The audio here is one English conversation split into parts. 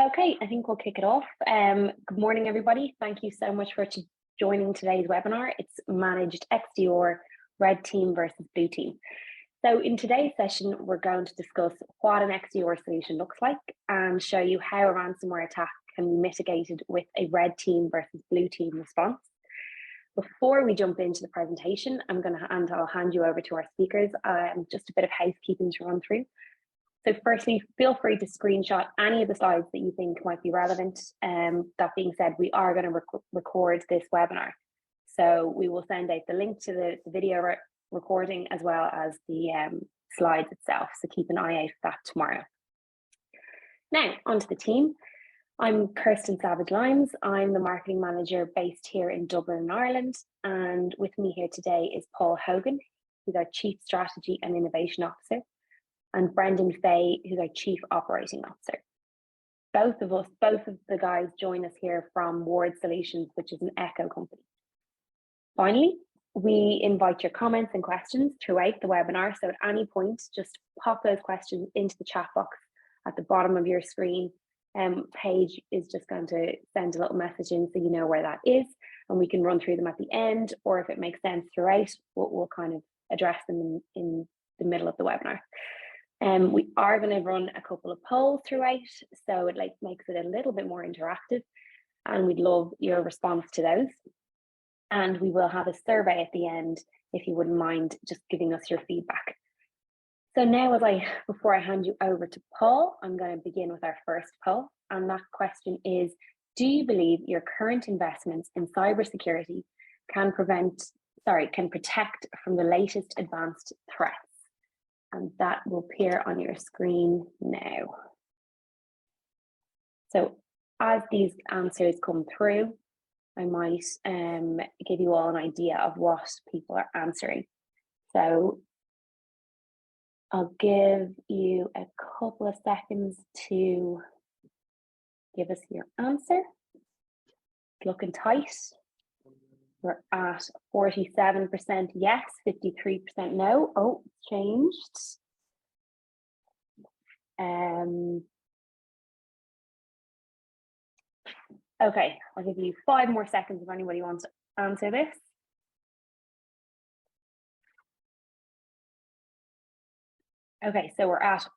Okay, I think we'll kick it off. Good morning, everybody. Thank you so much for joining today's webinar. It's Managed XDR, Red Team versus Blue Team. So in today's session, we're going to discuss what an XDR solution looks like and show you how a ransomware attack can be mitigated with a red team versus blue team response. Before we jump into the presentation, I'll hand you over to our speakers. Just a bit of housekeeping to run through. So firstly, feel free to screenshot any of the slides that you think might be relevant. That being said, we are going to record this webinar. So we will send out the link to the video recording as well as the slides itself. So keep an eye out for that tomorrow. Now, onto the team. I'm Kirsten Savage-Limes. I'm the marketing manager based here in Dublin, in Ireland. And with me here today is Paul Hogan, who's our Chief Strategy and Innovation Officer, and Brendan Fay, who's our Chief Operating Officer. Both of the guys join us here from Ward Solutions, which is an Echo company. Finally, we invite your comments and questions throughout the webinar. So at any point, just pop those questions into the chat box at the bottom of your screen. Paige is just going to send a little message in so you know where that is, and we can run through them at the end, or if it makes sense throughout, we'll kind of address them in the middle of the webinar. We are going to run a couple of polls throughout, so it makes it a little bit more interactive, and we'd love your response to those. And we will have a survey at the end, if you wouldn't mind just giving us your feedback. So now, before I hand you over to Paul, I'm going to begin with our first poll, and that question is: do you believe your current investments in cybersecurity can protect from the latest advanced threats? And that will appear on your screen now. So as these answers come through, I might give you all an idea of what people are answering. So I'll give you a couple of seconds to give us your answer. It's looking tight. We're at 47% yes, 53% no. Oh, it's changed. Okay, I'll give you 5 more seconds if anybody wants to answer this. Okay, so we're at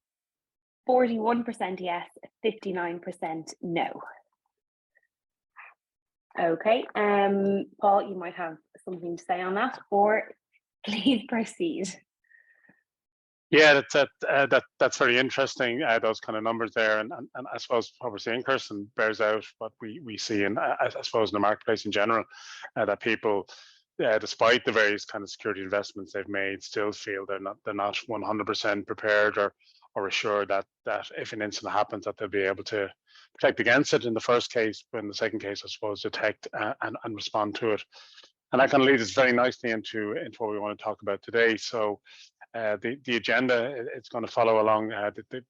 41% yes, 59% no. Okay, Paul, you might have something to say on that, or please proceed. Yeah, that's very interesting. Those kind of numbers there, and I suppose what we're seeing, Kirsten, bears out what we see in I suppose in the marketplace in general, that people, despite the various kind of security investments they've made, still feel they're not 100% prepared or assured that if an incident happens, that they'll be able to protect against it in the first case, but in the second case, I suppose, detect and respond to it. And that kind of leads us very nicely into what we want to talk about today. So the agenda, it's going to follow along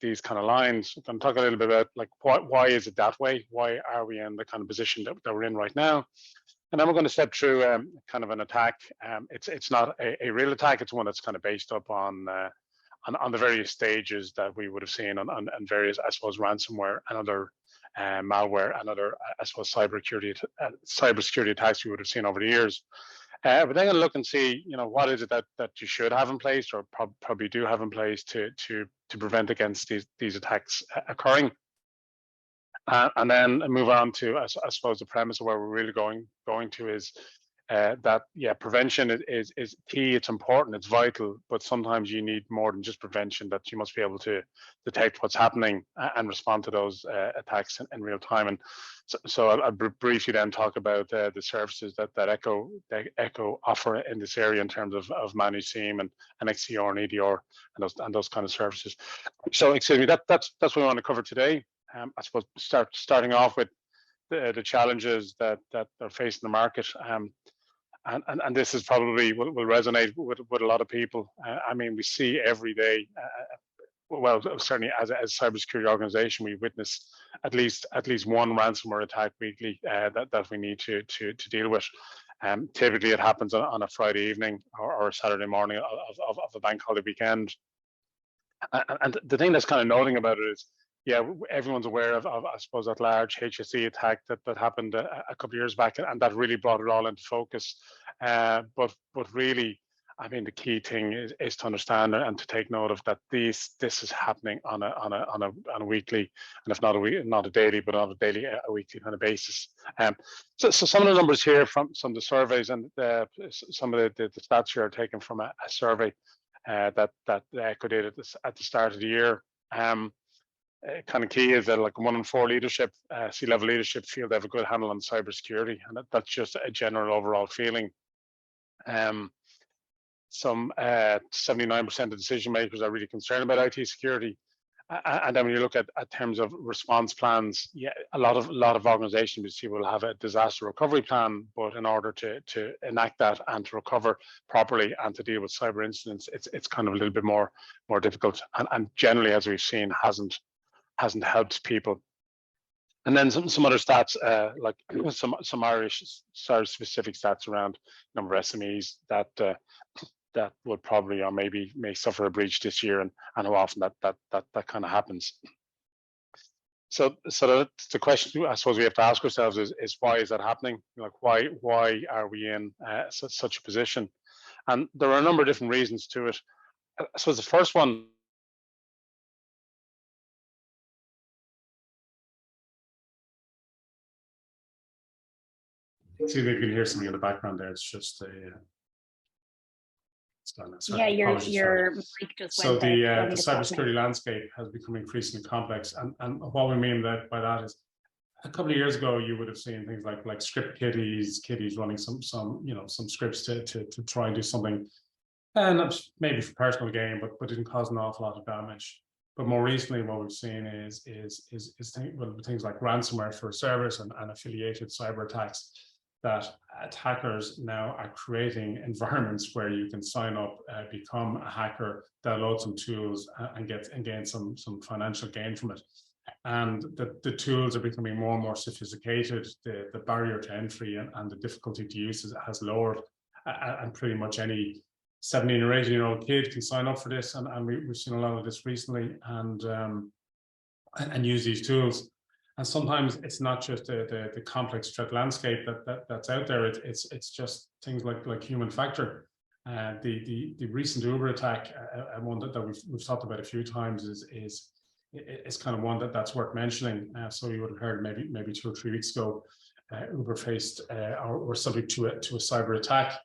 these kind of lines. I'm going to talk a little bit about why is it that way? Why are we in the kind of position that we're in right now? And then we're going to step through kind of an attack. It's not a real attack. It's one that's kind of based up on the various stages that we would have seen on various, I suppose, ransomware and other malware and other, I suppose, cybersecurity attacks we would have seen over the years. But then going to look and see, what is it that you should have in place, or probably do have in place to prevent against these attacks occurring. And then move on to, I suppose, the premise of where we're really going to is that, yeah, prevention is key. It's important, it's vital, but sometimes you need more than just prevention, that you must be able to detect what's happening and respond to those attacks in real time. And so I'll briefly then talk about the services that Echo offer in this area in terms of managed SIEM and XDR and EDR and those kind of services. So excuse me, that's what we want to cover today. I suppose starting off with the challenges that are facing the market. And this is probably will resonate with a lot of people. I mean, we see every day, well, certainly as a cybersecurity organization, we witness at least one ransomware attack weekly that we need to deal with. Typically, it happens on a Friday evening or a Saturday morning of a bank holiday weekend. And the thing that's kind of noting about it is, yeah, everyone's aware of I suppose that large HSE attack that happened a couple of years back, and that really brought it all into focus. But really, I mean, the key thing is to understand and to take note of that this is happening on a weekly, and if not a daily, but on a weekly kind of basis. So some of the numbers here from some of the surveys, and some of the stats here are taken from a survey that Echo did at the start of the year. Kind of key is that like 1 in 4 leadership, C-level leadership, feel they have a good handle on cybersecurity, and that's just a general overall feeling. Some 79% of decision makers are really concerned about IT security. And then when you look at terms of response plans, yeah, a lot of organizations we see will have a disaster recovery plan, but in order to enact that and to recover properly and to deal with cyber incidents, it's kind of a little bit more difficult, and generally, as we've seen, hasn't helped people. And then some other stats, like some Irish specific stats around number of SMEs that would probably or may suffer a breach this year, and how often that kind of happens. So that's the question I suppose we have to ask ourselves is why is that happening? Like why are we in such a position? And there are a number of different reasons to it. I suppose the first one. See if you can hear something in the background there. It's just a. Yeah, your mic just went. So the cybersecurity landscape has become increasingly complex, and what we mean by that is, a couple of years ago you would have seen things like script kiddies running some scripts to try and do something, and maybe for personal gain, but didn't cause an awful lot of damage. But more recently, what we've seen is things like ransomware for servers and affiliated cyber attacks, that attackers now are creating environments where you can sign up, become a hacker, download some tools, and gain some financial gain from it. And the tools are becoming more and more sophisticated. The barrier to entry and the difficulty to use has lowered, and pretty much any 17 or 18-year-old kid can sign up for this. And we've seen a lot of this recently, and use these tools. And sometimes it's not just the complex threat landscape that's out there. It's just things like human factor. The recent Uber attack, one that we've talked about a few times, is kind of one that's worth mentioning. So you would have heard maybe 2 or 3 weeks ago, Uber faced or were subject to a cyber attack,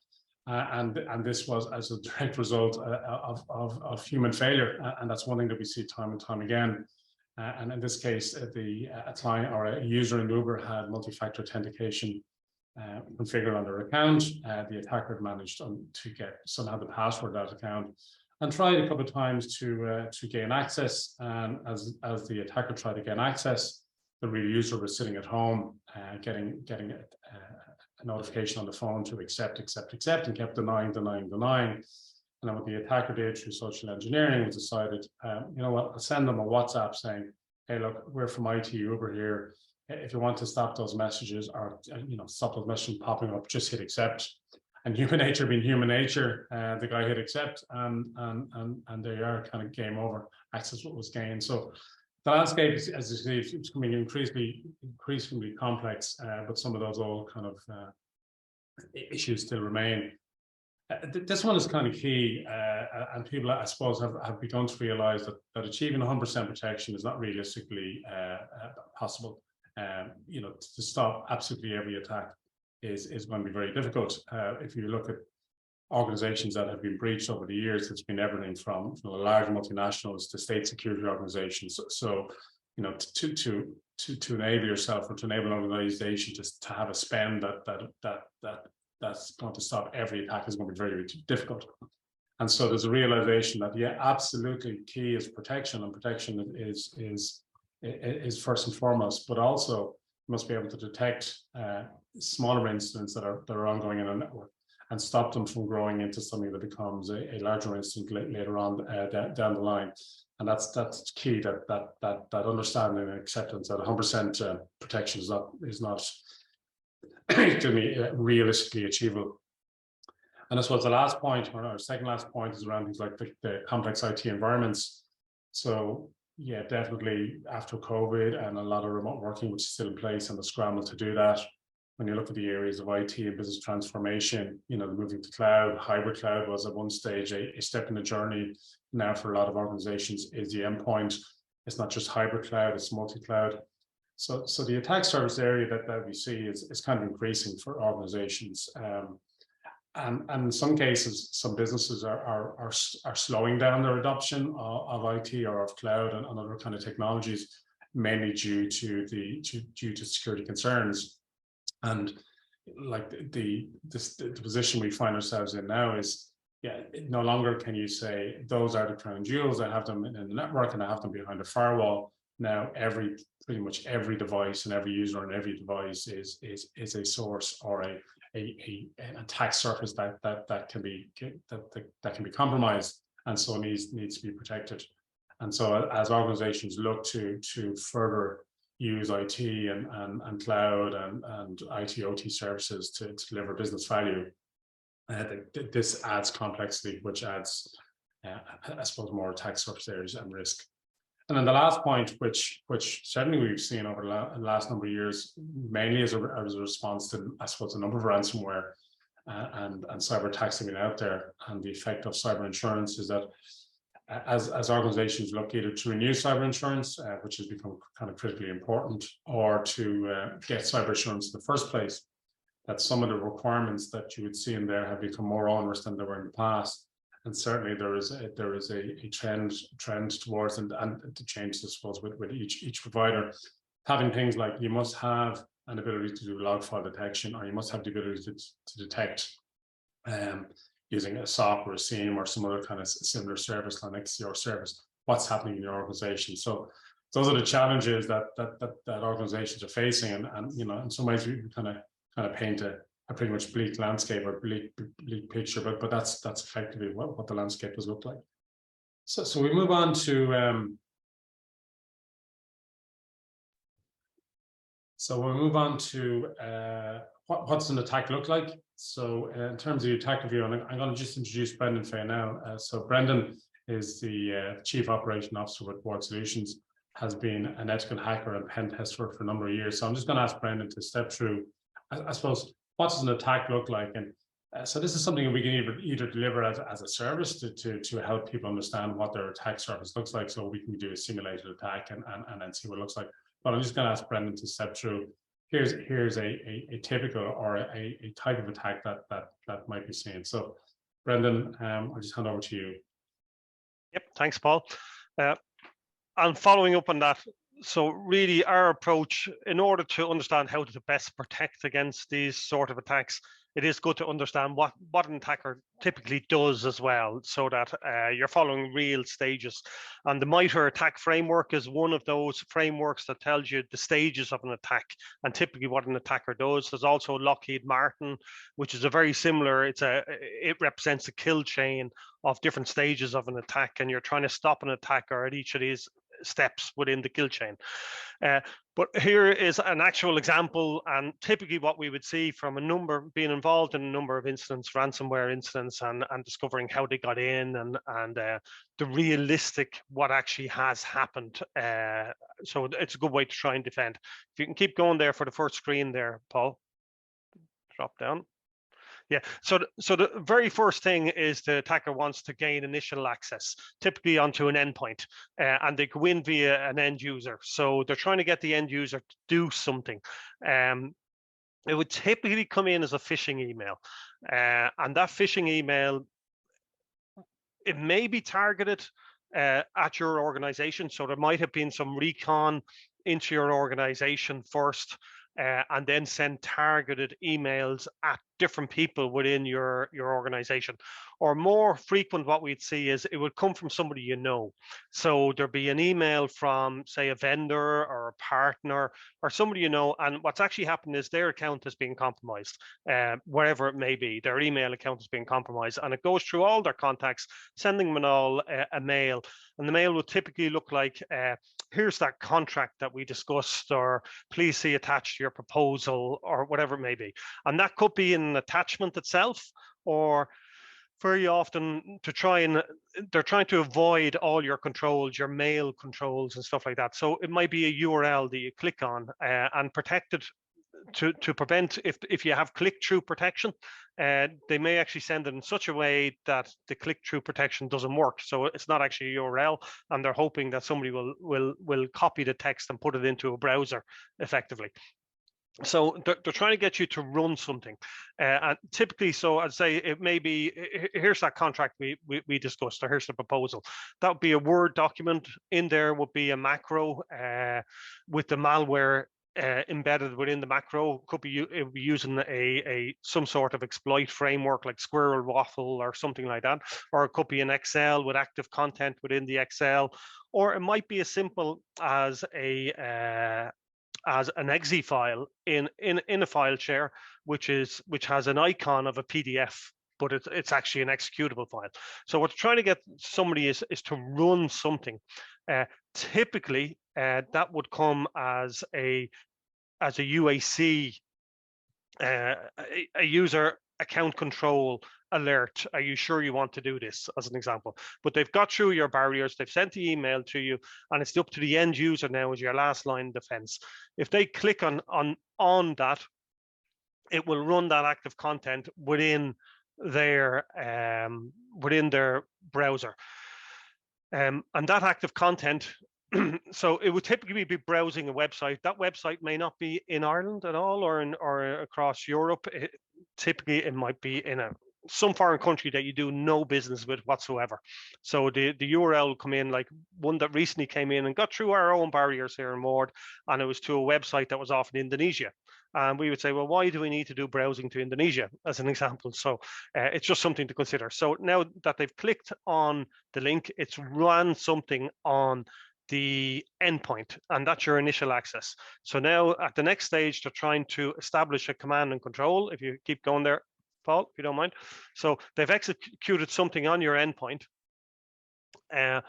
and this was as a direct result of human failure, and that's one thing that we see time and time again. And in this case, a client or a user in Uber had multi-factor authentication configured on their account. The attacker had managed to get somehow the password of that account, and tried a couple of times to gain access. And as the attacker tried to gain access, the real user was sitting at home, getting a notification on the phone to accept, and kept denying. And then what the attacker did through social engineering was decided, you know what, I'll send them a WhatsApp saying, hey, look, we're from IT Uber here. If you want to stop those messages, or stop those messages popping up, just hit accept. And human nature being human nature, the guy hit accept, and there you are, kind of game over. Access was gained. So the landscape, as you see, it's becoming increasingly complex, but some of those old kind of issues still remain. This one is kind of key, and people, I suppose, have begun to realize that achieving 100% protection is not realistically possible. To stop absolutely every attack is going to be very difficult. If you look at organizations that have been breached over the years, it's been everything from large multinationals to state security organizations. So to enable yourself, or to enable an organization to have a spend that's going to stop every attack is going to be very, very difficult. And so there's a realization that, yeah, absolutely key is protection, and protection is first and foremost, but also you must be able to detect smaller incidents that are ongoing in a network, and stop them from growing into something that becomes a larger incident later on down the line. And that's key, that understanding and acceptance that 100% protection is not realistically achievable. And I suppose the last point, or our second last point, is around things like the complex IT environments. So yeah, definitely after COVID and a lot of remote working, which is still in place, and the scramble to do that. When you look at the areas of IT and business transformation, the moving to cloud, hybrid cloud was at one stage a step in the journey. Now for a lot of organizations is the endpoint. It's not just hybrid cloud, it's multi-cloud. So the attack surface area that we see is kind of increasing for organizations. And in some cases, some businesses are slowing down their adoption of IT or of cloud and other kind of technologies, mainly due to security concerns. And like the position we find ourselves in now is, yeah, no longer can you say those are the crown jewels. I have them in the network and I have them behind a firewall. Now pretty much every device and every user on every device is a source or an attack surface that can be compromised, and so needs to be protected. And so as organizations look to further use IT and cloud and IT OT services to deliver business value, this adds complexity, which adds, I suppose, more attack surface areas and risk. And then the last point, which certainly we've seen over the last number of years, mainly as a response to, I suppose, a number of ransomware and cyber attacks that have been out there, and the effect of cyber insurance, is that as organizations look either to renew cyber insurance, which has become kind of critically important, or to get cyber insurance in the first place, that some of the requirements that you would see in there have become more onerous than they were in the past. And certainly there is a trend towards and to change, I suppose, with each provider having things like you must have an ability to do log file detection, or you must have the ability to detect using a SOC or a SIEM or some other kind of similar service like XDR service, what's happening in your organization. So those are the challenges that organizations are facing, and in some ways we kind of paint a pretty much bleak landscape or bleak picture, but that's effectively what the landscape does look like. So we move on to what does an attack look like? So in terms of the attack review, I'm going to just introduce Brendan Fay now. So Brendan is the Chief Operation Officer with Ward Solutions, has been an ethical hacker and pen tester for a number of years. So I'm just going to ask Brendan to step through, I suppose, what does an attack look like? And so this is something we can either deliver as a service to help people understand what their attack surface looks like, so we can do a simulated attack and then see what it looks like. But I'm just going to ask Brendan to step through. Here's a typical or a type of attack that might be seen. So Brendan, I'll just hand over to you. Yep, thanks, Paul. And following up on that, so really our approach, in order to understand how to best protect against these sort of attacks, it is good to understand what an attacker typically does as well, so that you're following real stages. And the MITRE attack framework is one of those frameworks that tells you the stages of an attack and typically what an attacker does. There's also Lockheed Martin, which is a very similar, it represents a kill chain of different stages of an attack, and you're trying to stop an attacker at each of these steps within the kill chain. But here is an actual example, and typically what we would see from being involved in a number of incidents, ransomware incidents, and discovering how they got in and the realistic what actually has happened. So it's a good way to try and defend. If you can keep going there for the first screen there, Paul, drop down. Yeah, so the very first thing is the attacker wants to gain initial access, typically onto an endpoint, and they go in via an end user. So they're trying to get the end user to do something. It would typically come in as a phishing email, and that phishing email, it may be targeted at your organization. So there might have been some recon into your organization first, and then send targeted emails at different people within your organization. Or more frequent, what we'd see is it would come from somebody you know. So there'd be an email from, say, a vendor or a partner or somebody you know, and what's actually happened is their account is being compromised, wherever it may be. Their email account is being compromised, and it goes through all their contacts, sending them all a mail. And the mail will typically look like, here's that contract that we discussed, or please see attached to your proposal, or whatever it may be. And that could be an attachment itself, or very often they're trying to avoid all your controls, your mail controls and stuff like that. So it might be a URL that you click on and protect it to prevent, if you have click-through protection, they may actually send it in such a way that the click-through protection doesn't work. So it's not actually a URL, and they're hoping that somebody will copy the text and put it into a browser effectively. So they're trying to get you to run something, and typically, so I'd say it may be, here's that contract we discussed, or here's the proposal. That would be a Word document. In there would be a macro with the malware embedded within the macro. Could be, it would be using some sort of exploit framework like Squirrel Waffle or something like that, or it could be an Excel with active content within the Excel, or it might be as simple as an exe file in a file share, which has an icon of a PDF, but it's actually an executable file. So what we're trying to get somebody is to run something. Typically, that would come as a UAC, a user account control alert. Are you sure you want to do this, as an example? But they've got through your barriers, they've sent the email to you, and it's up to the end user now as your last line of defense. If they click on that, it will run that active content within their browser, and that active content, so it would typically be browsing a website. That website may not be in Ireland at all, or across Europe. Typically, it might be in some foreign country that you do no business with whatsoever. So the URL will come in, like one that recently came in and got through our own barriers here in Ward, and it was to a website that was off in Indonesia. And we would say, well, why do we need to do browsing to Indonesia, as an example? So it's just something to consider. So now that they've clicked on the link, it's run something on the endpoint, and that's your initial access. So now at the next stage, they're trying to establish a command and control. If you keep going there, Paul, if you don't mind. So they've executed something on your endpoint, and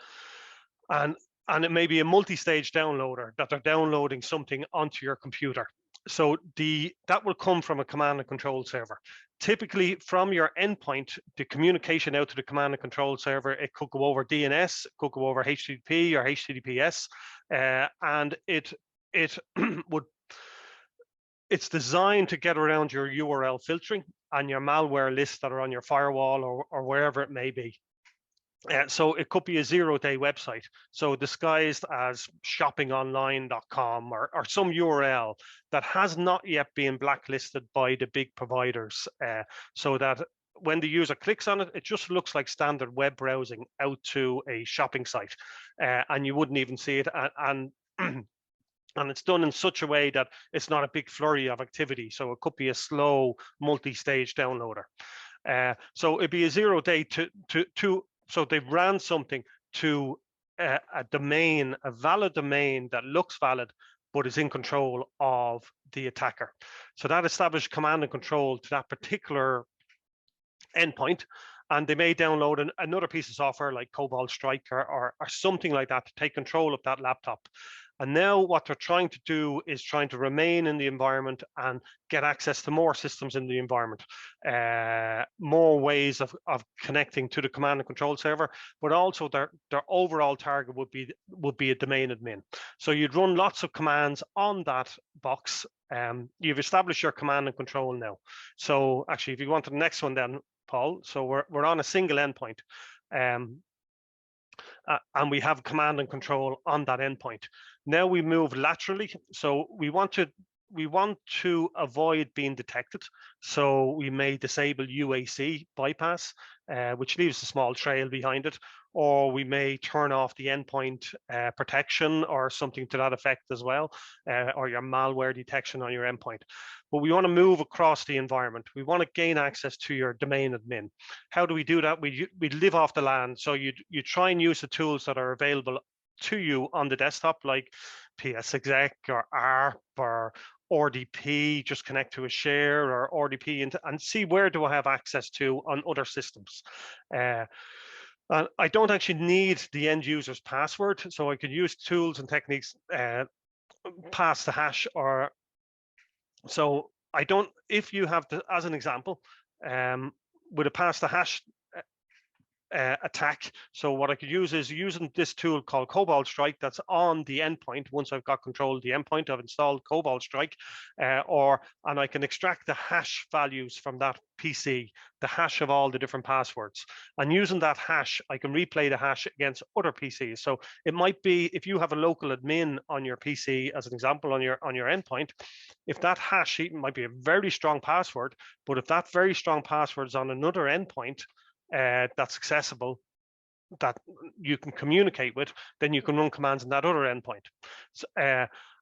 it may be a multi-stage downloader that they're downloading something onto your computer. So that will come from a command and control server. Typically, from your endpoint, the communication out to the command and control server, it could go over DNS, it could go over HTTP or HTTPS, and it's designed to get around your URL filtering and your malware lists that are on your firewall or wherever it may be. So it could be a zero-day website, so disguised as shoppingonline.com or some URL that has not yet been blacklisted by the big providers, so that when the user clicks on it, it just looks like standard web browsing out to a shopping site, and you wouldn't even see it. And it's done in such a way that it's not a big flurry of activity. So it could be a slow multi-stage downloader. So it'd be a 0 day so they've ran something to a domain, a valid domain that looks valid, but is in control of the attacker. So that established command and control to that particular endpoint, and they may download another piece of software like Cobalt Strike or something like that to take control of that laptop. And now what they're trying to do is trying to remain in the environment and get access to more systems in the environment, more ways of connecting to the command and control server, but also their overall target would be a domain admin. So you'd run lots of commands on that box. You've established your command and control now. So actually, if you want to the next one then, Paul, so we're on a single endpoint. And we have command and control on that endpoint. Now we move laterally. So we want to avoid being detected. So we may disable UAC bypass, which leaves a small trail behind it, or we may turn off the endpoint protection or something to that effect as well, or your malware detection on your endpoint. But we want to move across the environment. We want to gain access to your domain admin. How do we do that? We live off the land. So you try and use the tools that are available to you on the desktop, like PSExec or ARP or RDP, just connect to a share or RDP and see where do I have access to on other systems. I don't actually need the end user's password, so I could use tools and techniques, pass the hash, or so I don't, if you have as an example, with a pass the hash attack. So what I could use is using this tool called Cobalt Strike that's on the endpoint. Once I've got control of the endpoint, I've installed Cobalt Strike, and I can extract the hash values from that PC, the hash of all the different passwords. And using that hash, I can replay the hash against other PCs. So it might be if you have a local admin on your PC, as an example, on your endpoint, if that hash might be a very strong password, but if that very strong password is on another endpoint that's accessible, that you can communicate with, then you can run commands on that other endpoint. So,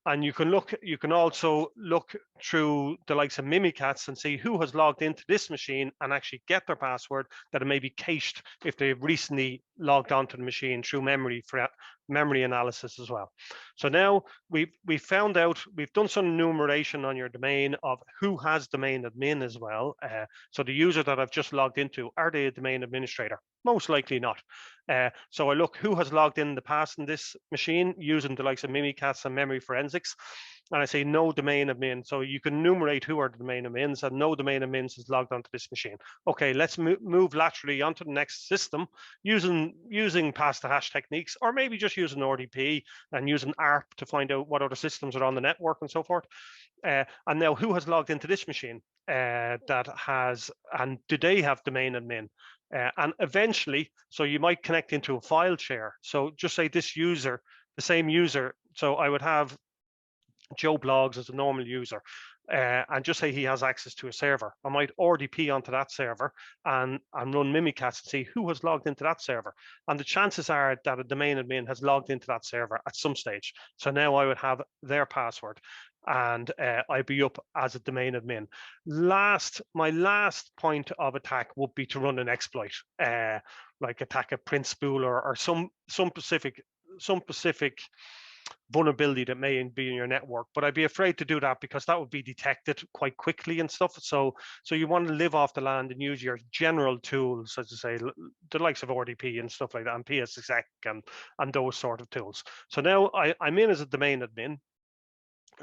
and you can also look through the likes of Mimikatz and see who has logged into this machine and actually get their password that it may be cached if they've recently logged onto the machine through memory for memory analysis as well. So now we've found out, we've done some enumeration on your domain of who has domain admin as well. So the user that I've just logged into, are they a domain administrator? Most likely not. So I look who has logged in the past in this machine using the likes of Mimikatz and memory forensics, and I say no domain admin. So you can enumerate who are the domain admins, and no domain admins is logged onto this machine. Okay, let's move laterally onto the next system using pass the hash techniques, or maybe just using RDP and using ARP to find out what other systems are on the network and so forth. And now who has logged into this machine that has, and do they have domain admin? And eventually, so you might connect into a file share. So just say this user, the same user. So I would have Joe Blogs as a normal user, and just say he has access to a server. I might RDP onto that server and run Mimikatz and see who has logged into that server. And the chances are that a domain admin has logged into that server at some stage. So now I would have their password, and I'd be up as a domain admin. My last point of attack would be to run an exploit, like attack a print spooler or some specific vulnerability that may be in your network. But I'd be afraid to do that because that would be detected quite quickly and stuff. So you want to live off the land and use your general tools, as I say, the likes of RDP and stuff like that, and PSExec and those sort of tools. So now I'm in as a domain admin.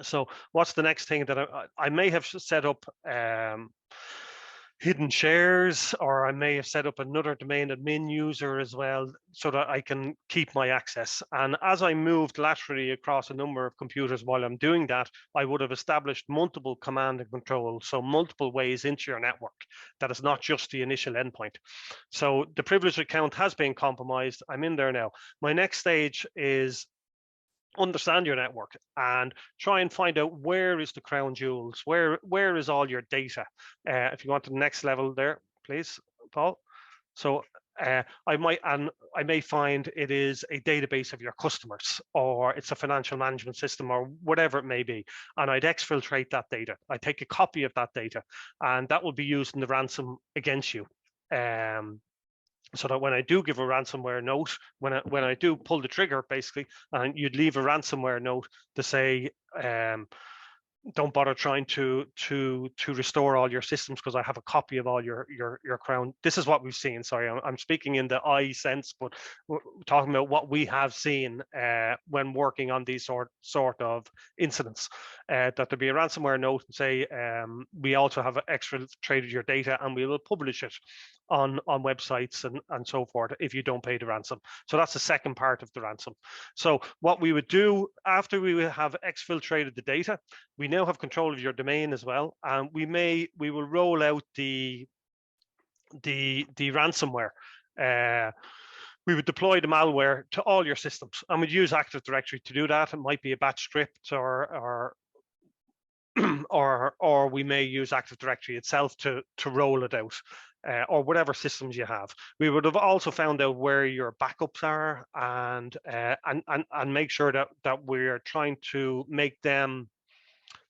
So what's the next thing that I may have set up? Hidden shares, or I may have set up another domain admin user as well, so that I can keep my access. And as I moved laterally across a number of computers while I'm doing that, I would have established multiple command and control, so multiple ways into your network. That is not just the initial endpoint. So the privileged account has been compromised. I'm in there now. My next stage is understand your network and try and find out where is the crown jewels, where is all your data. If you want to the next level there, please, Paul. So I may find it is a database of your customers, or it's a financial management system, or whatever it may be, and I'd exfiltrate that data. I take a copy of that data, and that will be used in the ransom against you. So that when I do give a ransomware note, when I do pull the trigger, basically, and you'd leave a ransomware note to say, don't bother trying to restore all your systems because I have a copy of all your crown. This is what we've seen. Sorry, I'm speaking in the I sense, but we're talking about what we have seen when working on these sort of incidents. That there be a ransomware note and say, we also have exfiltrated your data and we will publish it on websites and so forth if you don't pay the ransom. So that's the second part of the ransom. So what we would do after we have exfiltrated the data, we now have control of your domain as well, and we will roll out the ransomware. We would deploy the malware to all your systems, and we'd use Active Directory to do that. It might be a batch script, or we may use Active Directory itself to roll it out, or whatever systems you have. We would have also found out where your backups are, and make sure that we're trying to make them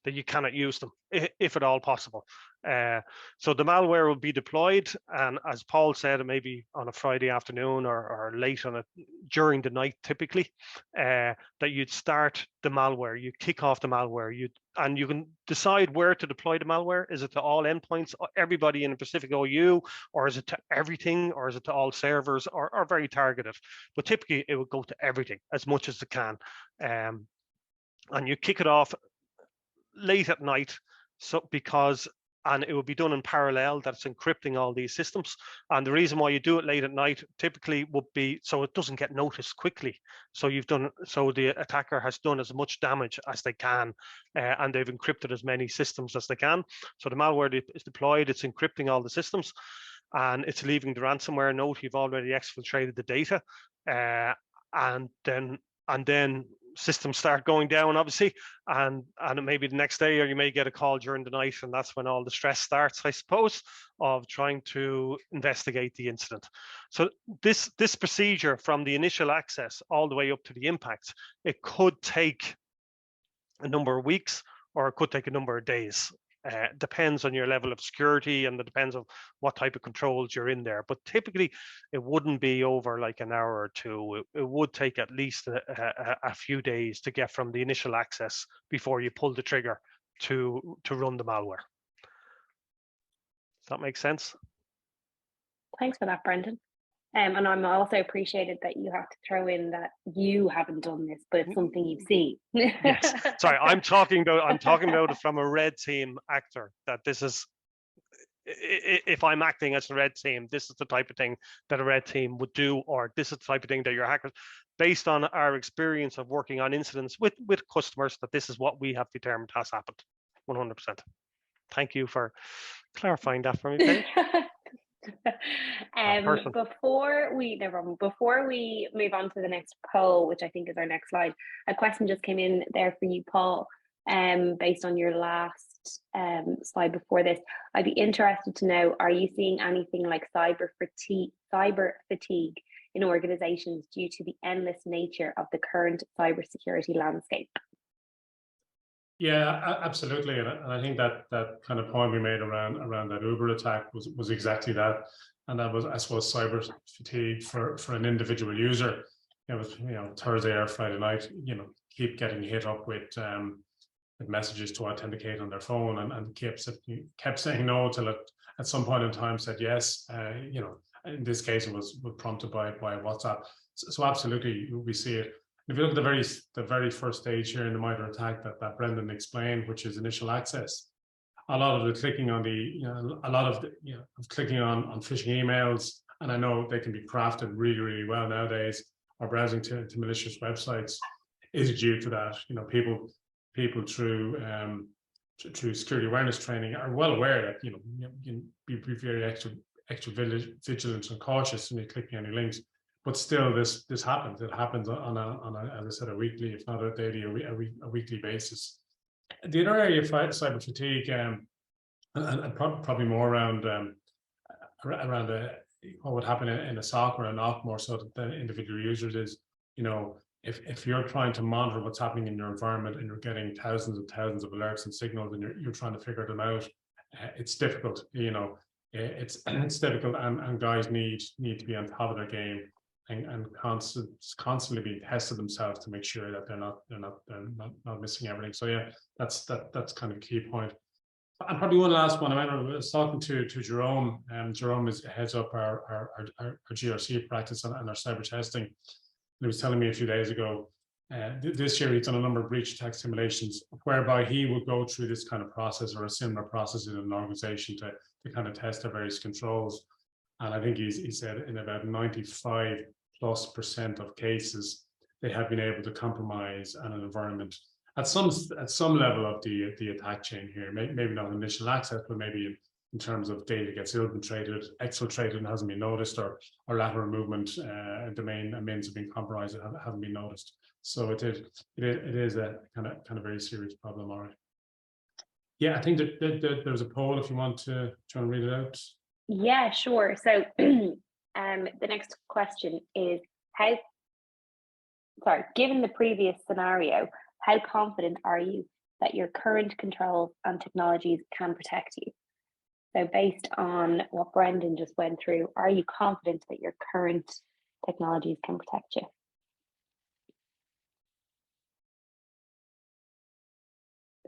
that you cannot use them if at all possible. So the malware will be deployed, and as Paul said, it may be on a Friday afternoon or late on during the night typically, that you'd start the malware, you kick off the malware, and you can decide where to deploy the malware. Is it to all endpoints, everybody in a specific OU, or is it to everything, or is it to all servers, or very targeted? But typically it would go to everything as much as it can. And you kick it off late at night, so because and it will be done in parallel. That's encrypting all these systems. And the reason why you do it late at night typically would be so it doesn't get noticed quickly. So the attacker has done as much damage as they can, and they've encrypted as many systems as they can. So the malware is deployed, it's encrypting all the systems, and it's leaving the ransomware note. You've already exfiltrated the data, and then systems start going down, obviously, and maybe the next day, or you may get a call during the night, and that's when all the stress starts, I suppose, of trying to investigate the incident. So this procedure, from the initial access all the way up to the impact, it could take a number of weeks, or it could take a number of days. Depends on your level of security, and it depends on what type of controls you're in there. But typically, it wouldn't be over like an hour or two. It would take at least a few days to get from the initial access before you pull the trigger to run the malware. Does that make sense? Thanks for that, Brendan. And I'm also appreciated that you have to throw in that you haven't done this, but it's something you've seen. Yes. Sorry, I'm talking about it from a red team actor. That this is, if I'm acting as a red team, this is the type of thing that a red team would do, or this is the type of thing that your hackers, based on our experience of working on incidents with customers, that this is what we have determined has happened. 100%. Thank you for clarifying that for me, Paige. Before we move on to the next poll, which I think is our next slide, a question just came in there for you, Paul, based on your last slide before this. I'd be interested to know, are you seeing anything like cyber fatigue in organizations due to the endless nature of the current cybersecurity landscape? Yeah, absolutely, and I think that kind of point we made around that Uber attack was exactly that, and that was, I suppose, cyber fatigue for an individual user. It was, Thursday or Friday night, keep getting hit up with messages to authenticate on their phone, and kept saying no till it at some point in time said yes. In this case, it was prompted by WhatsApp. So absolutely, we see it. If you look at the very first stage here in the MITRE attack that Brendan explained, which is initial access, a lot of the clicking on clicking on phishing emails, and I know they can be crafted really, really well nowadays, or browsing to malicious websites, is due to that. People through security awareness training are well aware that you be very extra vigilant and cautious when you're clicking any links. But still, this happens. It happens on a, as I said, a weekly, if not a daily, a weekly basis. The other area of cyber fatigue, and probably more around what would happen in a SOC or a NOC, more so than individual users, is if you're trying to monitor what's happening in your environment and you're getting thousands and thousands of alerts and signals, and you're trying to figure them out, it's difficult. It's difficult, and guys need to be on top of their game, and constantly being tested themselves to make sure that they're not missing everything. So yeah, that's kind of a key point. And probably one last one. I was talking to Jerome, and Jerome heads up our GRC practice and our cyber testing. He was telling me a few days ago, this year he's done a number of breach attack simulations whereby he would go through this kind of process, or a similar process, in an organization to kind of test their various controls. And I think he said in about 95+% of cases, they have been able to compromise an environment at some level of the attack chain here. Maybe not initial access, but maybe in terms of data gets exfiltrated and hasn't been noticed, or lateral movement, domain and means have been compromised and haven't been noticed. So it is a kind of very serious problem. All right. Yeah, I think that there's a poll if you want to try and read it out. Yeah, sure. So the next question is, given the previous scenario, how confident are you that your current controls and technologies can protect you? So based on what Brendan just went through, are you confident that your current technologies can protect you?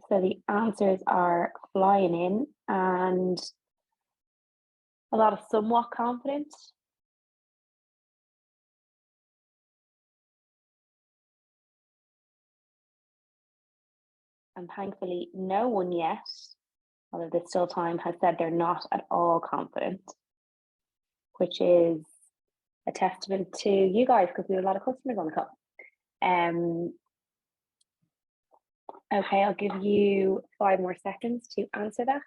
So the answers are flying in, and a lot of somewhat confident. And thankfully, no one yet. although there's still time, has said they're not at all confident, which is a testament to you guys because we have a lot of customers on the call. Okay, I'll give you 5 more seconds to answer that.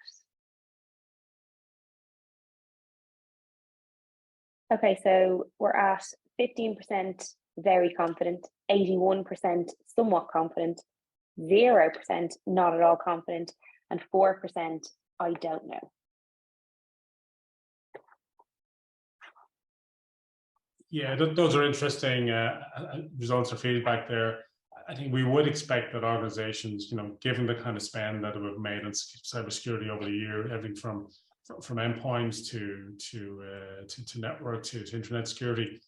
Okay, so we're at 15% very confident, 81% somewhat confident, 0% not at all confident, and 4% I don't know. Yeah, those are interesting results or feedback there. I think we would expect that organizations, given the kind of spend that we've made on cybersecurity over the year, everything from endpoints to network to internet security,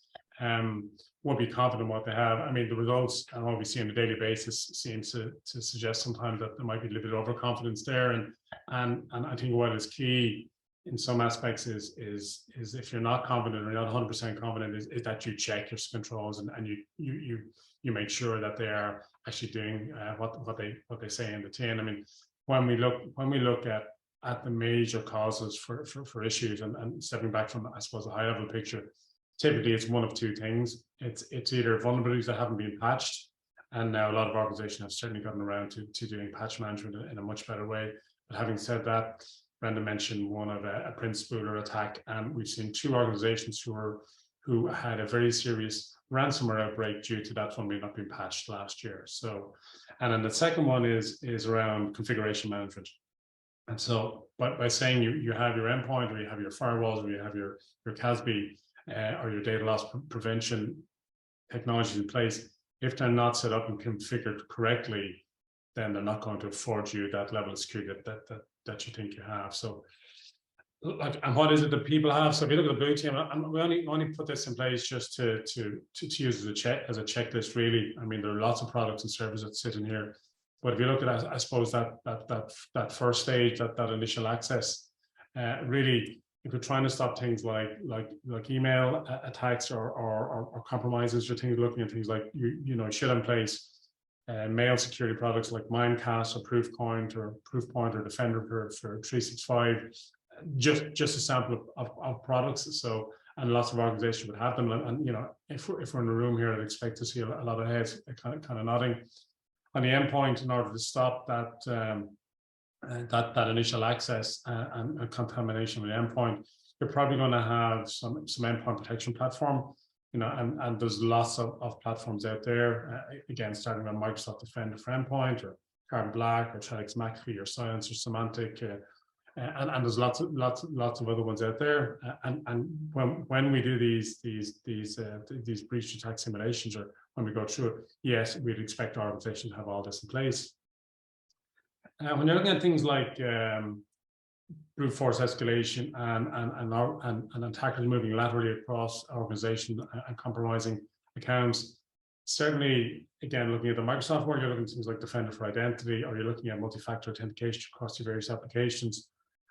would be confident in what they have. I mean, the results and what we see on a daily basis seem to suggest sometimes that there might be a little bit of overconfidence there. And I think what is key in some aspects is if you're not confident or you're not 100% confident, is that you check your controls and you make sure that they are actually doing what they say in the tin. I mean, when we look at the major causes for issues and stepping back from, I suppose, a high level picture, typically it's one of two things. It's either vulnerabilities that haven't been patched, and now a lot of organizations have certainly gotten around to doing patch management in a much better way. But having said that, Brenda mentioned one of a print spooler attack, and we've seen 2 organizations who had a very serious ransomware outbreak due to that vulnerability not being patched last year. So, and then the second one is around configuration management. And so by saying you have your endpoint, or you have your firewalls, or you have your CASB or your data loss prevention technologies in place, if they're not set up and configured correctly, then they're not going to afford you that level of security that you think you have. So, and what is it that people have? So if you look at the blue team, and we only put this in place just to use as a checklist, really. I mean, there are lots of products and services that sit in here. But if you look at, I suppose, that first stage, that initial access, really, if you're trying to stop things like email attacks or compromises, you're looking at things like should in place mail security products like Mimecast or Proofpoint or Defender for 365, just a sample of products. So, and lots of organizations would have them. And if we're in a room here, I'd expect to see a lot of heads kind of nodding. On the endpoint, in order to stop that initial access and contamination with the endpoint, you're probably going to have some endpoint protection platform, and there's lots of platforms out there. Again, starting with Microsoft Defender for Endpoint, or Carbon Black, or TEDx McAfee, or Silence, or Symantec, and there's lots of other ones out there. And when we do these breach attack simulations, or when we go through it, yes, we'd expect our organization to have all this in place. When you're looking at things like brute force escalation and attackers moving laterally across organizations and compromising accounts, certainly, again, looking at the Microsoft world, you're looking at things like Defender for Identity, or you're looking at multi-factor authentication across your various applications.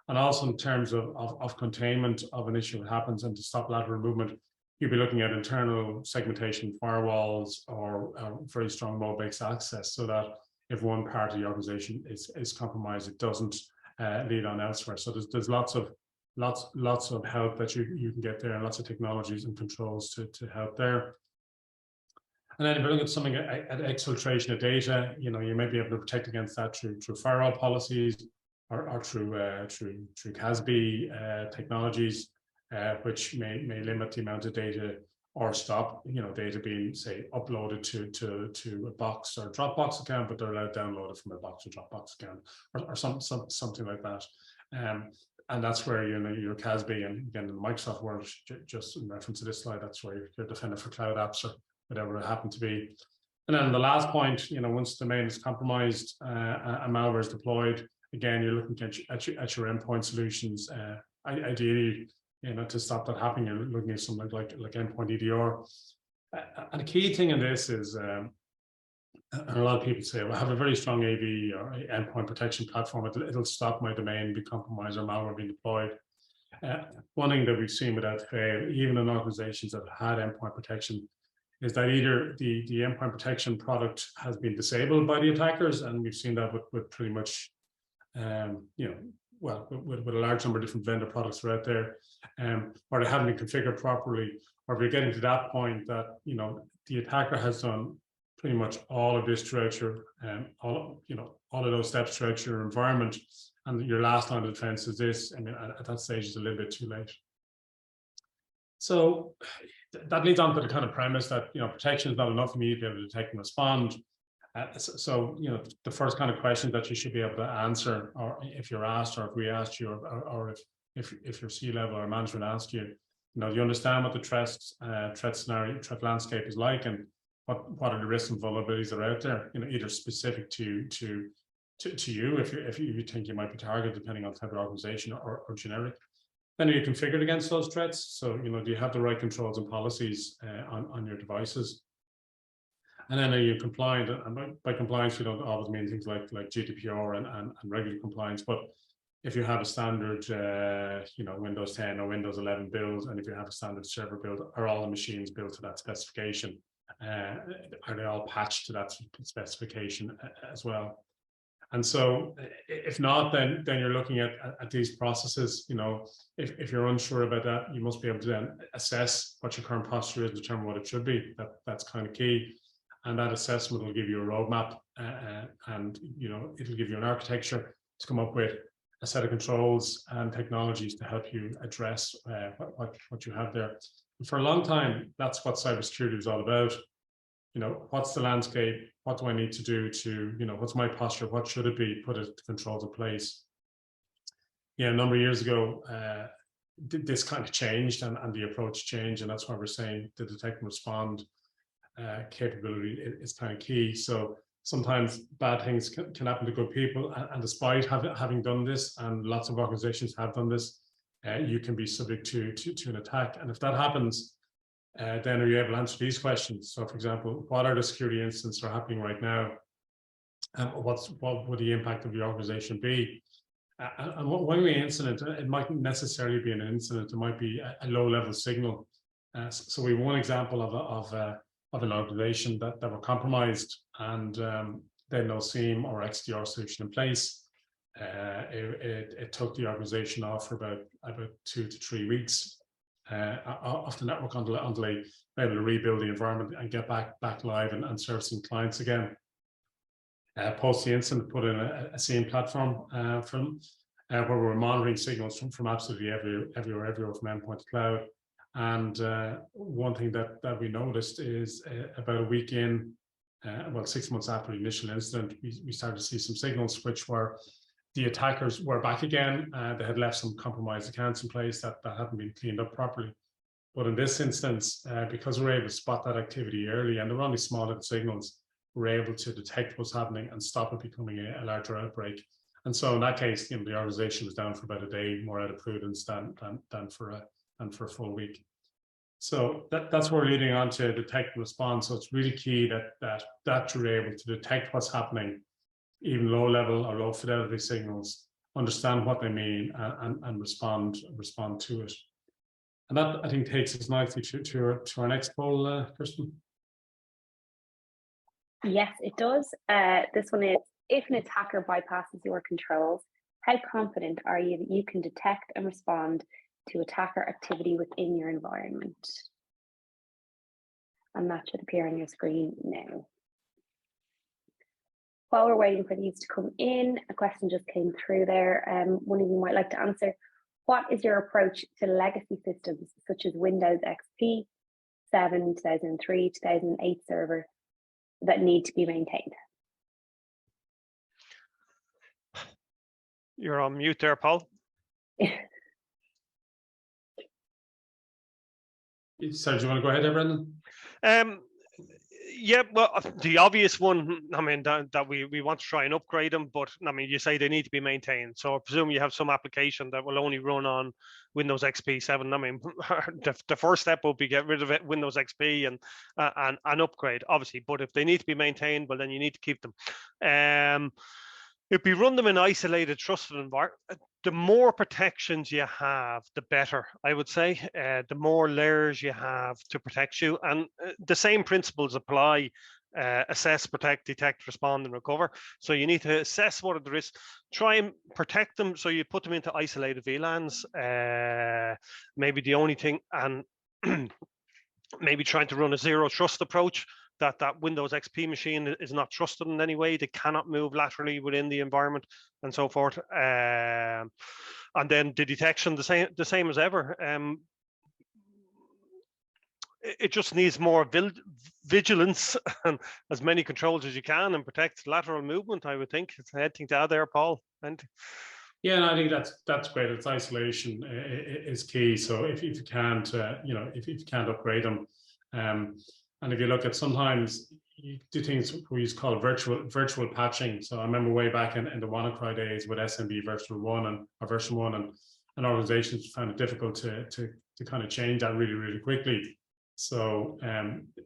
And also in terms of containment of an issue that happens and to stop lateral movement, you'll be looking at internal segmentation firewalls or very strong role-based access, so that if one part of the organization is compromised, it doesn't lead on elsewhere. So there's lots of help that you can get there, and lots of technologies and controls to help there. And then if you look at something at exfiltration of data, you may be able to protect against that through firewall policies, or through CASB technologies, which may limit the amount of data, or stop data being, say, uploaded to a Box or Dropbox account, but they're allowed downloaded from a Box or Dropbox account, or something like that. And that's where your CASB, and again, in the Microsoft world, just in reference to this slide, that's where your Defender for Cloud Apps, or whatever it happened to be. And then the last point, once the domain is compromised and malware is deployed, again, you're looking at your endpoint solutions. Ideally, to stop that happening, you're looking at something like endpoint EDR. And the key thing in this is, and a lot of people say, well, I have a very strong AV or endpoint protection platform, it'll stop my domain being compromised or malware being deployed. One thing that we've seen without fail, even in organizations that have had endpoint protection, is that either the endpoint protection product has been disabled by the attackers, and we've seen that with pretty much well, with a large number of different vendor products that are out there, or they haven't been configured properly, or if you're getting to that point that, you know, the attacker has done pretty much all of this throughout your, all of those steps throughout your environment, and your last line of defense is this, I mean, at that stage, it's a little bit too late. So that leads on to the kind of premise that, you know, protection is not enough. You need to be able to detect and respond. So, you know, the first kind of question that you should be able to answer, or if you're asked, or if we asked you, or if your C-level or management asked you, you know, do you understand what the threat scenario, threat landscape is like, and what are the risks and vulnerabilities that are out there? You know, either specific to you, if you think you might be targeted, depending on type of organization, or generic. Then are you configured against those threats? So, you know, do you have the right controls and policies on your devices? And then are you compliant? And by compliance, we don't always mean things like GDPR and regular compliance, but if you have a standard, you know, Windows 10 or Windows 11 build, and if you have a standard server build, are all the machines built to that specification? Are they all patched to that specification as well? And so if not, then you're looking at these processes. You know, if you're unsure about that, you must be able to then assess what your current posture is, determine what it should be. That's kind of key. And that assessment will give you a roadmap, and, you know, it'll give you an architecture to come up with a set of controls and technologies to help you address what you have there. And for a long time, that's what cybersecurity was all about. You know, what's the landscape? What do I need to do to, you know, what's my posture? What should it be? Put it controls in place. Yeah, a number of years ago, this kind of changed, and the approach changed, and that's why we're saying the detect and respond capability is kind of key. So sometimes bad things can happen to good people, and despite having done this, and lots of organizations have done this, you can be subject to an attack. And if that happens, then are you able to answer these questions? So, for example, what are the security incidents that are happening right now? And what would the impact of your organization be? And when we incident, it mightn't necessarily be an incident. It might be a low-level signal. So we have one example of an organization that were compromised, and they had no SIEM or XDR solution in place. It took the organization off for about 2 to 3 weeks off the network until they were able to rebuild the environment and get back live and servicing clients again. Post the incident, put in a SIEM platform where we were monitoring signals from absolutely everywhere from endpoint to cloud. And one thing that we noticed is about a week in, well, 6 months after the initial incident, we started to see some signals which were the attackers were back again. They had left some compromised accounts in place that hadn't been cleaned up properly. But in this instance, because we're able to spot that activity early, and they're only small little signals, we're able to detect what's happening and stop it becoming a larger outbreak. And so in that case, you know, the organization was down for about a day, more out of prudence than for a full week. So that's where we're leading on to detect and respond. So it's really key that you're able to detect what's happening, even low level or low fidelity signals, understand what they mean, and respond to it. And that, I think, takes us nicely to our next poll, Kirsten. Yes, it does. This one is, if an attacker bypasses your controls, how confident are you that you can detect and respond to attacker activity within your environment? And that should appear on your screen now. While we're waiting for these to come in, a question just came through there. One of you might like to answer. What is your approach to legacy systems such as Windows XP 7, 2003, 2008 server that need to be maintained? You're on mute there, Paul. So do you want to go ahead there, Brendan? Yeah, well, the obvious one, I mean, that we want to try and upgrade them, but I mean, you say they need to be maintained. So I presume you have some application that will only run on Windows XP 7. I mean, the first step will be get rid of it, Windows XP and upgrade, obviously. But if they need to be maintained, well, then you need to keep them. If we run them in isolated, trusted environment, the more protections you have, the better, I would say. The more layers you have to protect you. And the same principles apply assess, protect, detect, respond, and recover. So you need to assess what are the risks, try and protect them. So you put them into isolated VLANs, maybe the only thing, and maybe trying to run a zero trust approach, that Windows XP machine is not trusted in any way. They cannot move laterally within the environment and so forth. And then the detection, the same as ever. It just needs more vigilance and as many controls as you can, and protect lateral movement, I would think. It's anything to add there, Paul? And yeah, and I think that's great. It's isolation is key. So if you can't, if you can't upgrade them, and if you look at, sometimes you do things we used to call virtual patching. So I remember way back in the WannaCry days with SMB version 1 and organizations found it difficult to kind of change that really quickly. So,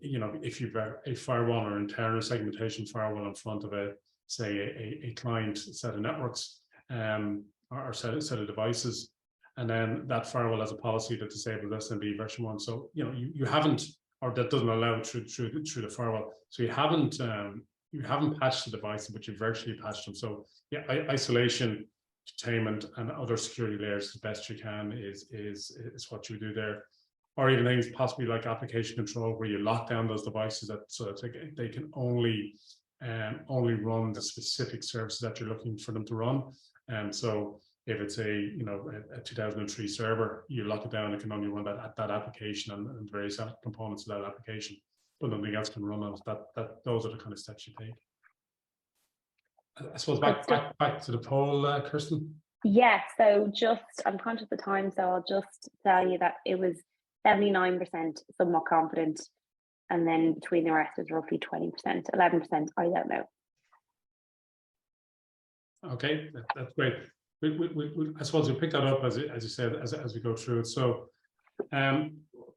if you've a firewall or internal segmentation firewall in front of say a client set of networks, or set of devices, and then that firewall has a policy that disables SMB version 1. So, you haven't, or that doesn't allow through the firewall. So you haven't patched the device, but you virtually patched them. So yeah, isolation, containment, and other security layers as best you can is what you do there. Or even things possibly like application control, where you lock down those devices so that they can only run the specific services that you're looking for them to run. And so if it's a 2003 server, you lock it down, it can only run that application and various components of that application, but nothing else can run on it. Those are the kind of steps you take. I suppose back to the poll, Kirsten. Yeah, so I'm conscious of time, so I'll just tell you that it was 79% somewhat confident, and then between the rest is roughly 20%, 11% I don't know. Okay, that's great. I suppose we'll pick that up as you said as we go through it. So,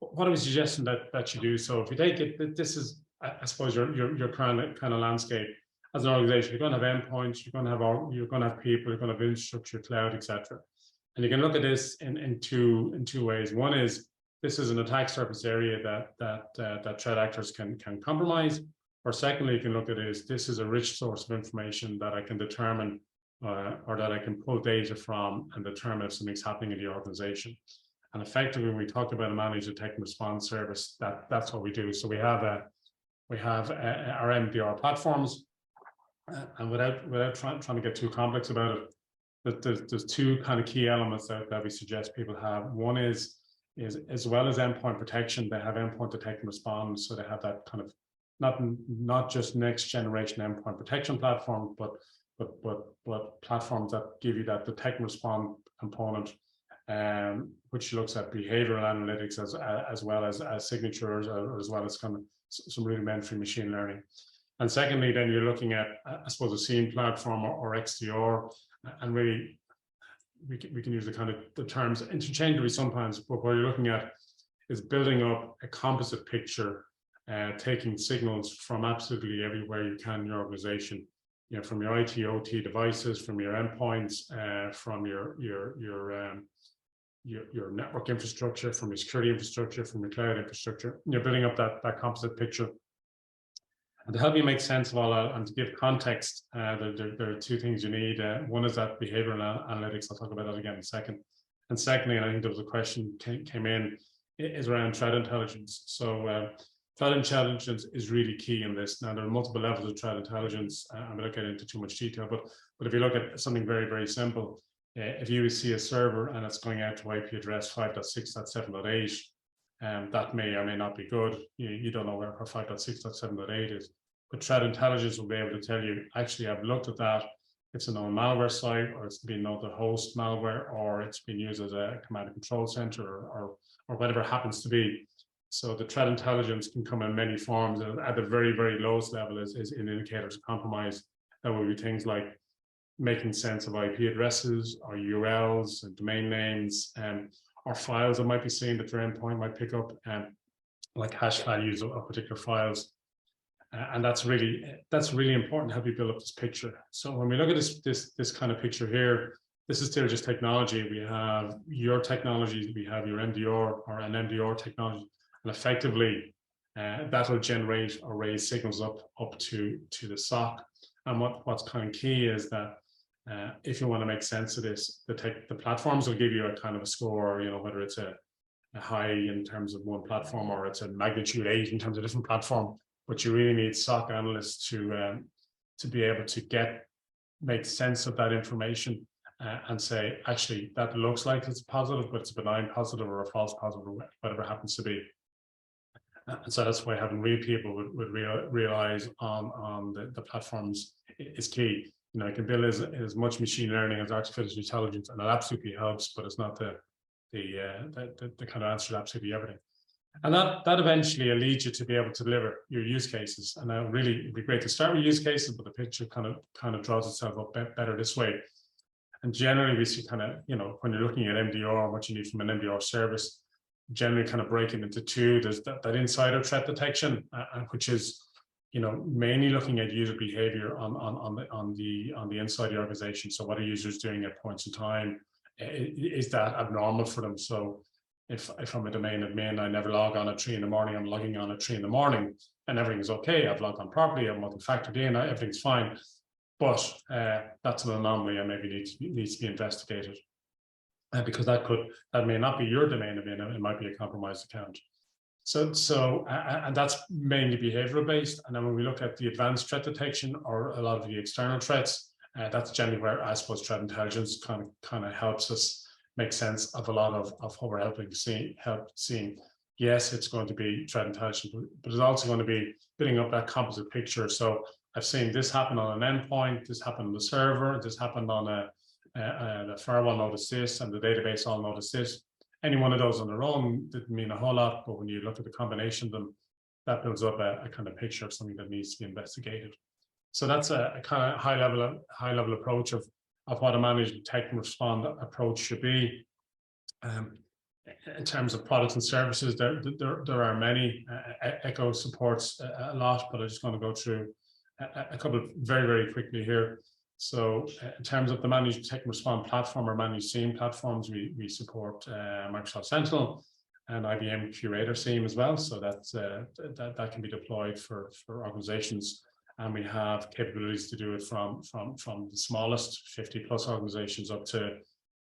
what are we suggesting that you do? So if you take it, this is, I suppose, your kind of landscape as an organization. You're going to have endpoints, you're going to have people, you're going to have infrastructure, cloud, etc. And you can look at this in two ways. One is, this is an attack surface area that threat actors can compromise. Or secondly, you can look at it as, this is a rich source of information that I can determine or that I can pull data from and determine if something's happening in the organization. And effectively, when we talk about a managed detect and response service, that's what we do. So we have our MDR platforms, and without trying to get too complex about it, there's two kind of key elements that we suggest people have. One is as well as endpoint protection, they have endpoint detect and response. So they have that kind of not just next generation endpoint protection platform, but platforms that give you that detect and respond component, which looks at behavioral analytics as well as signatures, as well as kind of some rudimentary machine learning. And secondly, then you're looking at, I suppose, a SIEM platform or XDR, and really we can use the terms interchangeably sometimes, but what you're looking at is building up a composite picture, taking signals from absolutely everywhere you can in your organization, from your IT, OT devices, from your endpoints, from your network infrastructure, from your security infrastructure, from your cloud infrastructure. You're building up that composite picture. And to help you make sense of all that and to give context, there are two things you need. One is that behavioral analytics. I'll talk about that again in a second. And secondly, and I think there was a question came in, is around threat intelligence. So threat intelligence is really key in this. Now, there are multiple levels of threat intelligence. I'm not getting into too much detail, but if you look at something very simple, if you see a server and it's going out to IP address 5.6.7.8, that may or may not be good. You don't know where 5.6.7.8 is, but threat intelligence will be able to tell you, actually, I've looked at that. It's a known malware site, or it's been known to host malware, or it's been used as a command and control center, or whatever it happens to be. So the threat intelligence can come in many forms. At the very lowest level is an indicator of compromise. That will be things like making sense of IP addresses, or URLs and domain names, or files that might be seen that your endpoint might pick up, like hash values of particular files. And that's really important to help you build up this picture. So when we look at this kind of picture here, this is still just technology. We have your technology, we have your MDR or an MDR technology, and effectively that'll generate or raise signals up to the SOC. And what's kind of key is that if you want to make sense of this, the platforms will give you a kind of a score, whether it's a high in terms of one platform or it's a magnitude 8 in terms of different platform. But you really need SOC analysts to be able to make sense of that information and say, actually, that looks like it's positive, but it's a benign positive or a false positive, or whatever it happens to be. And so that's why having real people would realize on the platforms is key. You can build as much machine learning as artificial intelligence, and it absolutely helps, but it's not the kind of answer to absolutely everything. And that eventually will lead you to be able to deliver your use cases. And really, it'd be great to start with use cases, but the picture kind of draws itself up better this way. And generally, we see kind of, when you're looking at MDR, what you need from an MDR service, generally kind of breaking into two. There's that insider threat detection, which is, mainly looking at user behavior on the inside the organization. So what are users doing at points in time? Is that abnormal for them? So if I'm a domain admin, I never log on at 3 in the morning, I'm logging on at 3 in the morning and everything's okay. I've logged on properly, I'm multi-factored in, everything's fine. But that's an anomaly and maybe needs to be investigated. Because that may not be your domain admin, it might be a compromised account. So and that's mainly behavioral based. And then when we look at the advanced threat detection or a lot of the external threats, that's generally where I suppose threat intelligence kind of helps us make sense of a lot of what we're helping seeing. Yes, it's going to be threat intelligence, but it's also going to be building up that composite picture. So I've seen this happen on an endpoint, this happened on the server, this happened on the firewall noticed this, and the database all noticed this. Any one of those on their own didn't mean a whole lot, but when you look at the combination of them, that builds up a kind of picture of something that needs to be investigated. So that's a kind of high level approach of what a managed detect and respond approach should be. In terms of products and services, there are many. Echo supports a lot, but I'm just going to go through a couple very, very quickly here. So in terms of the managed detect and respond platform or managed SIEM platforms, we support Microsoft Sentinel and IBM Curator SIEM as well. So that can be deployed for organizations. And we have capabilities to do it from the smallest 50 plus organizations up to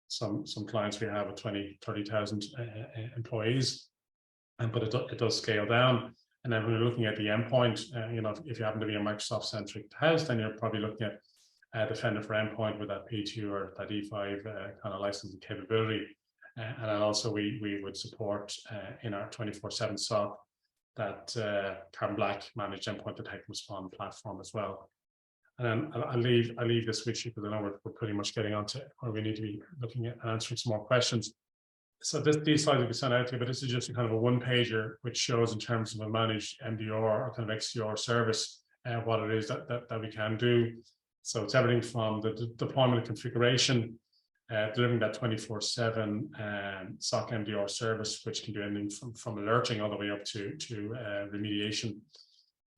some clients we have with 20, 30,000 employees. But it does scale down. And then when you're looking at the endpoint, if you happen to be a Microsoft centric house, then you're probably looking at Defender for Endpoint with that P2 or that E5 kind of licensing capability. And then also we would support in our 24/7 SOC that Carbon Black managed endpoint detect and respond platform as well. And then I'll leave this with you because I know we're pretty much getting on to where we need to be looking at and answering some more questions. So these slides will be sent out to you, but this is just a kind of a one-pager which shows in terms of a managed MDR or kind of XDR service what it is that we can do. So it's everything from the deployment and configuration, delivering that 24/7 SOC MDR service, which can do anything from alerting all the way up to remediation.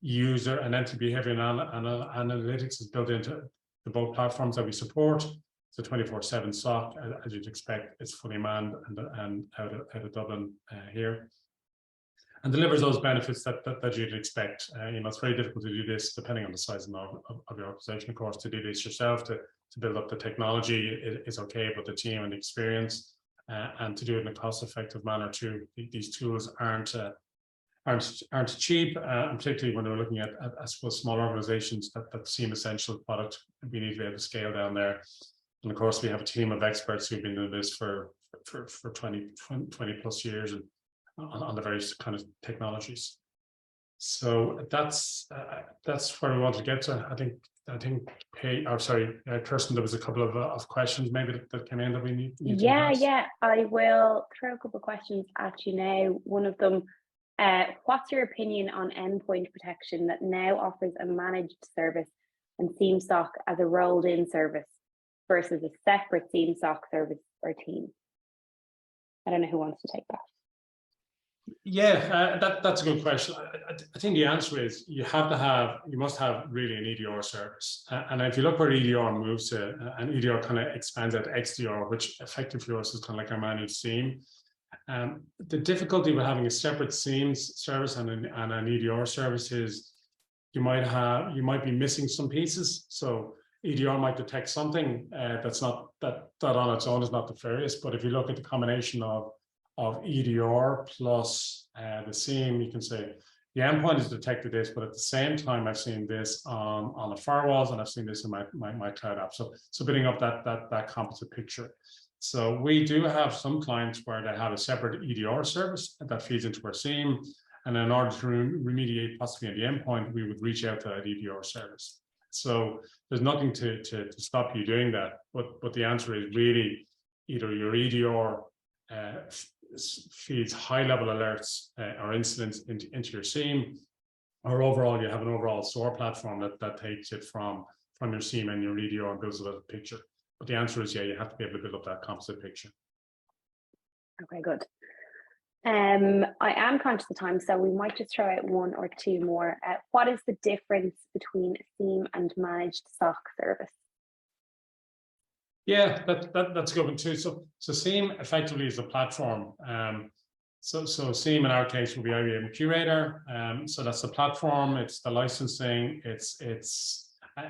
User and entity behavior analytics is built into the both platforms that we support. So 24/7 SOC, as you'd expect, it's fully manned and out of Dublin here. And delivers those benefits that you'd expect. It's very difficult to do this depending on the size of your organization, of course. To do this yourself, to build up the technology is okay, but the team and the experience, and to do it in a cost-effective manner too. These tools aren't cheap, and particularly when we're looking at I suppose small organizations that seem essential product. We need to be able to scale down there. And of course, we have a team of experts who've been doing this for 20 plus years and on the various kind of technologies. So that's where we want to get to. I think Kirsten, there was a couple of questions maybe that came in that we need to address. Yeah, I will throw a couple of questions at you now. One of them, what's your opinion on endpoint protection that now offers a managed service and SIEM SOC as a rolled in service versus a separate SIEM SOC service or team? I don't know who wants to take that. Yeah, that's a good question. I think the answer is you must have really an EDR service. And if you look where EDR moves to, and EDR kind of expands out to XDR, which effectively for us is kind of like our managed SIEM. The difficulty with having a separate SIEMs service and an EDR service is you might be missing some pieces. So EDR might detect something that's not that on its own is not nefarious. But if you look at the combination of EDR plus the SIEM, you can say the endpoint has detected this, but at the same time, I've seen this on the firewalls, and I've seen this in my cloud app. So building up that composite picture. So we do have some clients where they have a separate EDR service that feeds into our SIEM, and in order to remediate possibly at the endpoint, we would reach out to that EDR service. So there's nothing to stop you doing that, but the answer is really either your EDR feeds high-level alerts or incidents into your SIEM, or overall you have an overall SOAR platform that takes it from your SIEM and your EDR and builds a little picture. But the answer is, yeah, you have to be able to build up that composite picture. Okay, good. I am conscious of time, so we might just throw out one or two more. What is the difference between a SIEM and managed SOC service? Yeah, that's a good one too. So SIEM effectively is a platform. So SIEM in our case will be IBM Curator. So that's the platform. It's the licensing. It's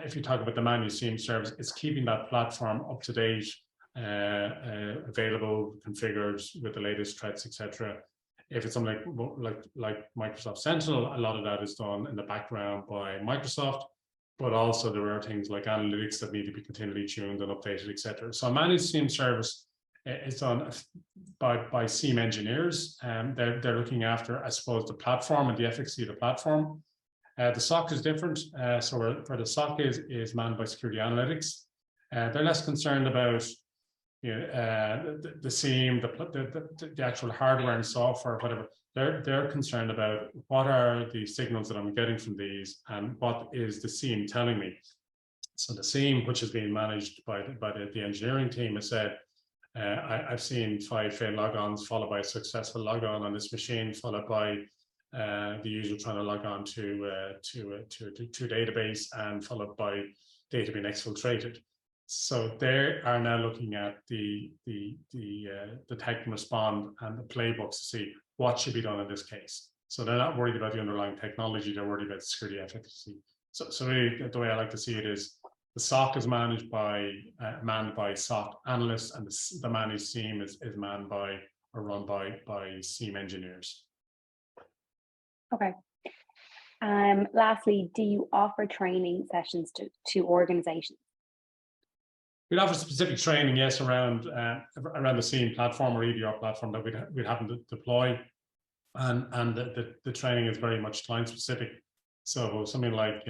if you talk about the managed SIEM service, it's keeping that platform up to date, available, configured with the latest threats, etc. If it's something like Microsoft Sentinel, a lot of that is done in the background by Microsoft. But also there are things like analytics that need to be continually tuned and updated, etc. So a managed SIEM service is done by SIEM engineers, and they're looking after, I suppose, the platform and the efficacy of the platform. The SOC is different. So where the SOC is manned by security analytics. They're less concerned about the SIEM, the actual hardware and software, whatever. They're concerned about what are the signals that I'm getting from these, and what is the SIEM telling me. So the SIEM, which is being managed by the engineering team, has said, I've seen 5 failed logons followed by a successful logon on this machine, followed by the user trying to log on to a database, and followed by data being exfiltrated. So they are now looking at the detect and respond and the playbooks to see what should be done in this case. So they're not worried about the underlying technology, they're worried about security efficacy. So really the way I like to see it is the SOC is manned by SOC analysts, and the managed SIEM is manned by or run by SIEM engineers. Okay. Lastly, do you offer training sessions to organizations? We'd offer specific training, yes, around the SIEM platform or EDR platform that we'd have them deploy, and the training is very much client specific. So something like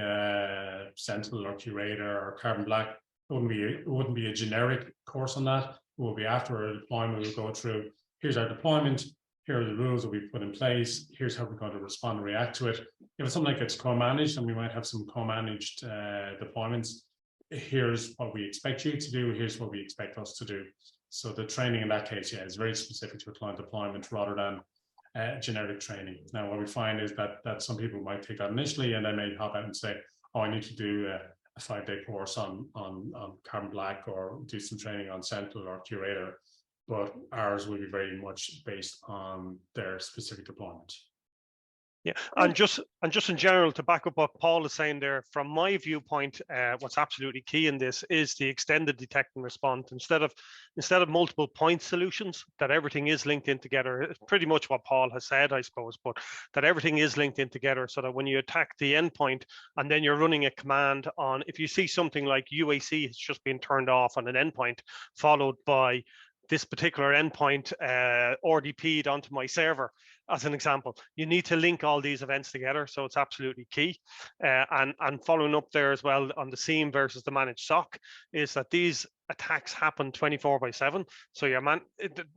Sentinel or Curator or Carbon Black wouldn't be a generic course on that. It will be after a deployment. We'll go through, here's our deployment, here are the rules that we've put in place, here's how we're going to respond and react to it. If it's something like it's co-managed, and we might have some co-managed deployments, here's what we expect you to do, here's what we expect us to do. So the training in that case, yeah, is very specific to a client deployment rather than generic training. Now, what we find is that some people might take that initially, and they may hop out and say, oh, I need to do a 5-day course on Carbon Black, or do some training on Sentinel or Curator. But ours will be very much based on their specific deployment. Yeah, and just in general, to back up what Paul is saying there, from my viewpoint, what's absolutely key in this is the extended detect and respond. Instead of multiple point solutions, that everything is linked in together. It's pretty much what Paul has said, I suppose, but that everything is linked in together, so that when you attack the endpoint and then you're running a command on, if you see something like UAC has just been turned off on an endpoint, followed by this particular endpoint RDP'd onto my server, as an example, you need to link all these events together. So it's absolutely key. And following up there as well on the SIEM versus the managed SOC is that these attacks happen 24/7. So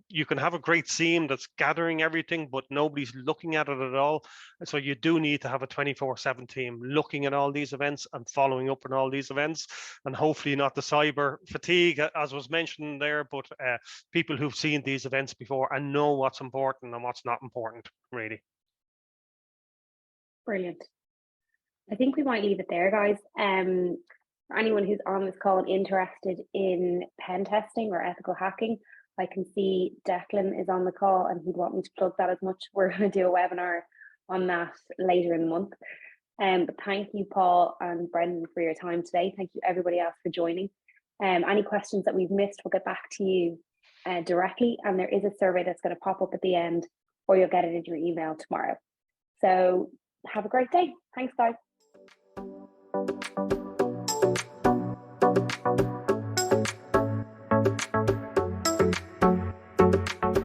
you can have a great SIEM that's gathering everything, but nobody's looking at it at all. So you do need to have a 24/7 team looking at all these events and following up on all these events, and hopefully not the cyber fatigue, as was mentioned there, but people who've seen these events before and know what's important and what's not important, really. Brilliant. I think we might leave it there, guys. For anyone who's on this call and interested in pen testing or ethical hacking, I can see Declan is on the call and he'd want me to plug that as much. We're going to do a webinar on that later in the month. But thank you, Paul and Brendan, for your time today. Thank you, everybody else, for joining. Any questions that we've missed, we'll get back to you directly. And there is a survey that's going to pop up at the end, or you'll get it in your email tomorrow. So have a great day. Thanks, guys.